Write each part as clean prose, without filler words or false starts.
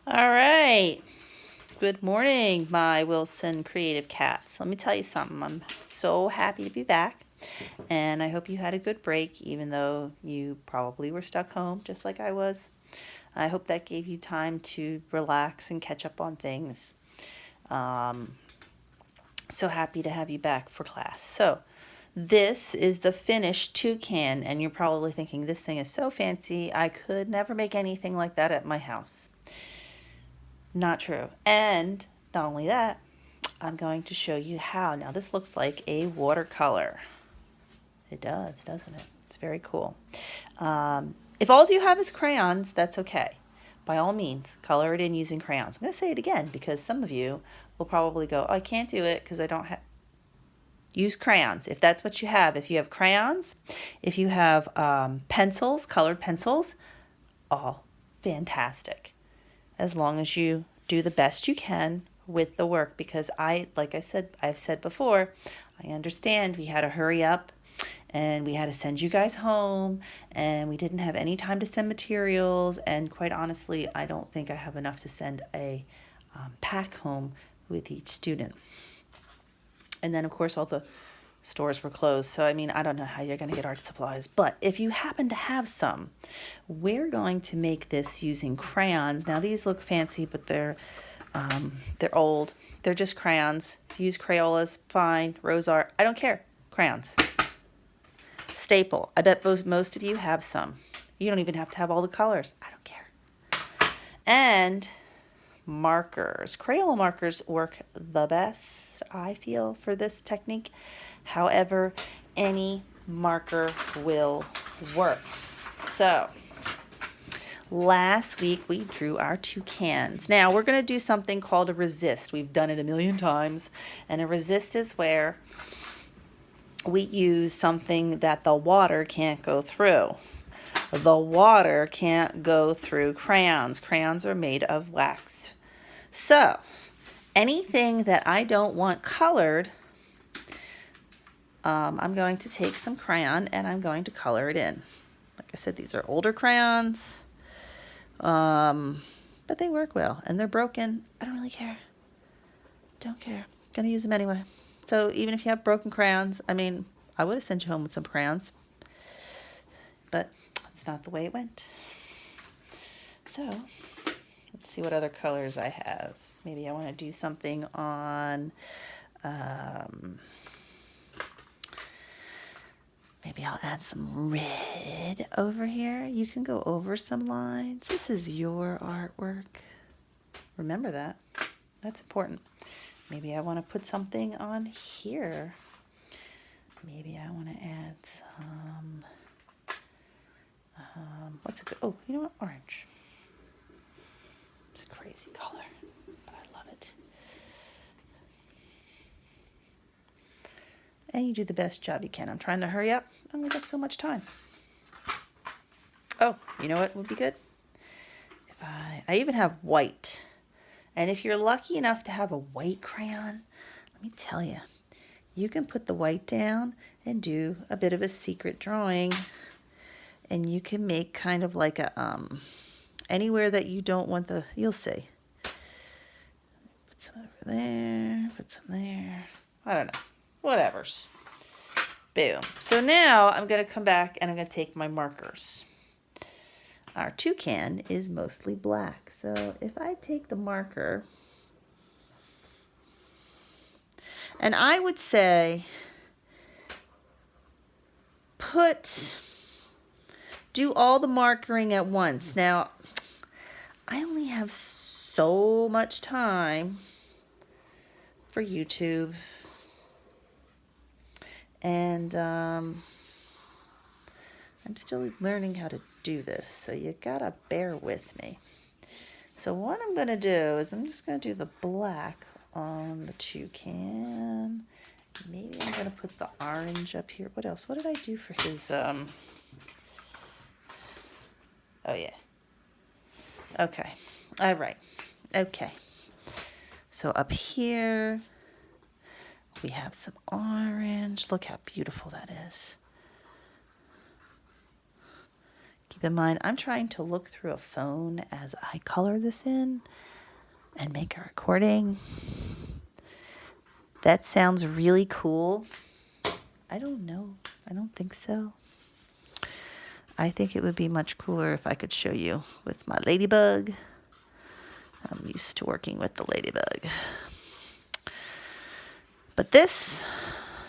All right. Good morning, my Wilson creative cats. Let me tell you something. I'm so happy to be back, and I hope you had a good break, even though you probably were stuck home just like I was. I hope that gave you time to relax and catch up on things. Um, so happy to have you back for class. So, this is the finished toucan, and you're probably thinking, this thing is so fancy, I could never make anything like that at my house. Not true. And not only that, I'm going to show you how. Now, this looks like a watercolor. It does, doesn't it? It's very cool. If all you have is crayons, that's okay. By all means, color it in using crayons. I'm going to say it again because some of you will probably go, oh, I can't do it because I don't have. Use crayons if that's what you have. If you have crayons, if you have pencils, colored pencils, all fantastic. As long as you do the best you can with the work, because I've said before, I understand we had to hurry up and we had to send you guys home and we didn't have any time to send materials, and quite honestly, I don't think I have enough to send a pack home with each student. And then of course all the stores were closed, so I mean, I don't know how you're going to get art supplies, but if you happen to have some, we're going to make this using crayons. Now these look fancy, but they're old. They're just crayons. If you use Crayolas, fine. Rose art, I don't care. Crayons. Staple. I bet most of you have some. You don't even have to have all the colors. I don't care. And markers. Crayola markers work the best, I feel, for this technique. However, any marker will work. So, last week we drew our toucans. Now we're going to do something called a resist. We've done it a million times. And a resist is where we use something that the water can't go through. The water can't go through crayons. Crayons are made of wax. So, anything that I don't want colored, I'm going to take some crayon and I'm going to color it in. Like I said, these are older crayons, but they work well, and they're broken. I don't really care. Don't care. Gonna use them anyway. So even if you have broken crayons, I mean, I would have sent you home with some crayons, but that's not the way it went. So let's see what other colors I have. Maybe I want to do something on, maybe I'll add some red over here. You can go over some lines. This is your artwork. Remember that. That's important. Maybe I want to put something on here. Maybe I want to add some, what's a good, oh, you know what, orange. It's a crazy color, but I love it. And you do the best job you can. I'm trying to hurry up. I only got so much time. Oh, you know what would be good? If I even have white. And if you're lucky enough to have a white crayon, let me tell you, you can put the white down and do a bit of a secret drawing. And you can make kind of like a, anywhere that you don't want the, you'll see. Put some over there, put some there. I don't know, whatever's. Boom. So now I'm going to come back and I'm going to take my markers. Our toucan is mostly black. So if I take the marker, and I would say do all the markering at once. Now, I only have so much time for YouTube. And I'm still learning how to do this, so you gotta bear with me. So what I'm gonna do is I'm just gonna do the black on the toucan. Maybe I'm gonna put the orange up here. What else? What did I do for his, oh yeah. Okay, all right, okay. So up here, we have some orange. Look how beautiful that is. Keep in mind, I'm trying to look through a phone as I color this in and make a recording. That sounds really cool. I don't know. I don't think so. I think it would be much cooler if I could show you with my ladybug. I'm used to working with the ladybug. But this,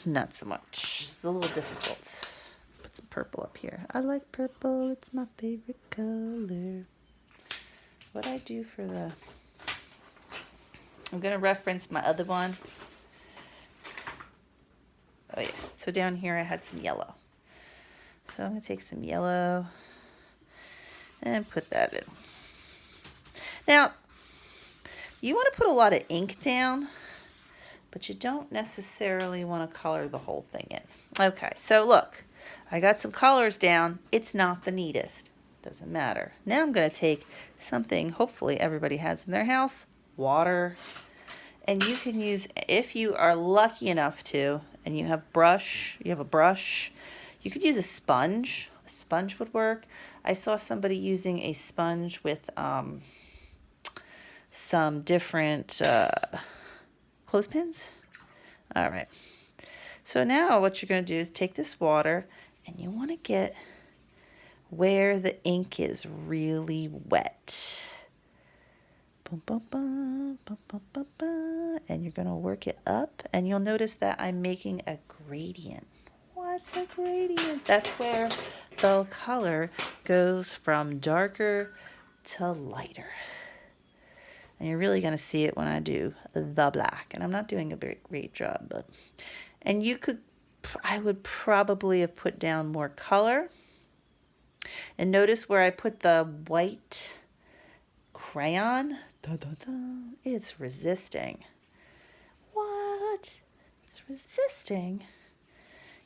not so much. It's a little difficult. Put some purple up here. I like purple. It's my favorite color. What I do for the... I'm going to reference my other one. Oh yeah. So down here I had some yellow. So I'm going to take some yellow and put that in. Now, you want to put a lot of ink down, but you don't necessarily want to color the whole thing in. Okay, so look, I got some colors down. It's not the neatest. Doesn't matter. Now I'm going to take something hopefully everybody has in their house, water. And you can use, if you are lucky enough to, and you have a brush, you could use a sponge. A sponge would work. I saw somebody using a sponge with some different clothespins. All right. So now what you're going to do is take this water and you want to get where the ink is really wet. Boom, boom, boom, boom, boom, boom, boom. And you're going to work it up, and you'll notice that I'm making a gradient. What's a gradient? That's where the color goes from darker to lighter. And you're really going to see it when I do the black. And I'm not doing a very great job, but... And you could, I would probably have put down more color. And notice where I put the white crayon. It's resisting. What? It's resisting.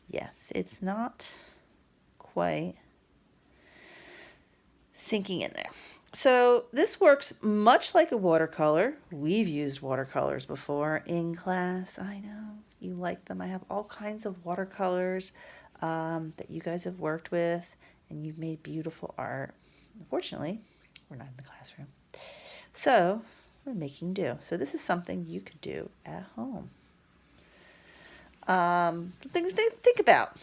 Yes, it's not quite sinking in there. So this works much like a watercolor. We've used watercolors before in class. I know you like them. I have all kinds of watercolors that you guys have worked with, and you've made beautiful art. Unfortunately, we're not in the classroom. So we're making do. So this is something you could do at home. Things to think about.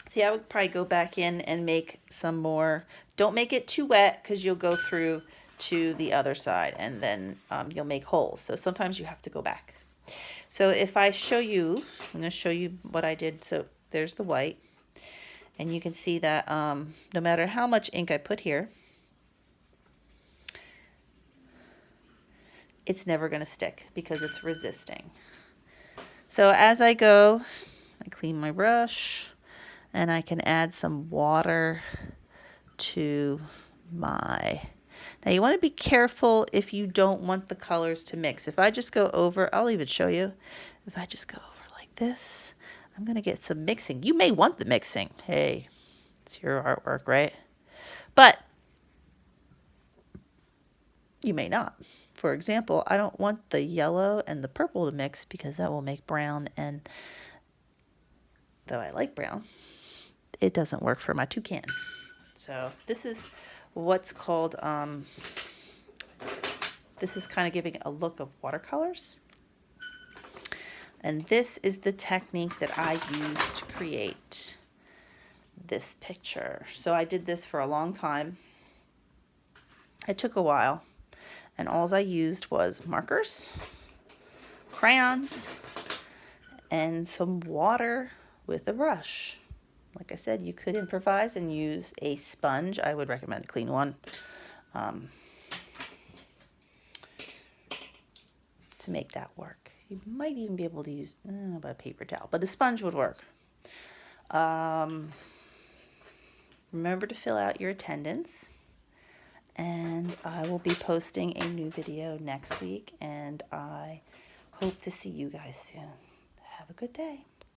See, I would probably go back in and make some more. Don't make it too wet because you'll go through to the other side and then you'll make holes. So sometimes you have to go back. So if I show you, I'm going to show you what I did. So there's the white. And you can see that no matter how much ink I put here, it's never going to stick because it's resisting. So as I go, I clean my brush and I can add some water to my... Now you want to be careful if you don't want the colors to mix. If I just go over, I'll even show you. If I just go over like this, I'm going to get some mixing. You may want the mixing. Hey, it's your artwork, right? But you may not. For example, I don't want the yellow and the purple to mix because that will make brown, and though I like brown, it doesn't work for my toucan. So this is what's called, this is kind of giving a look of watercolors. And this is the technique that I use to create this picture. So I did this for a long time. It took a while. And all I used was markers, crayons, and some water with a brush. Like I said, you could improvise and use a sponge. I would recommend a clean one to make that work. You might even be able to use a paper towel, but a sponge would work. Remember to fill out your attendance. And I will be posting a new video next week, and I hope to see you guys soon. Have a good day.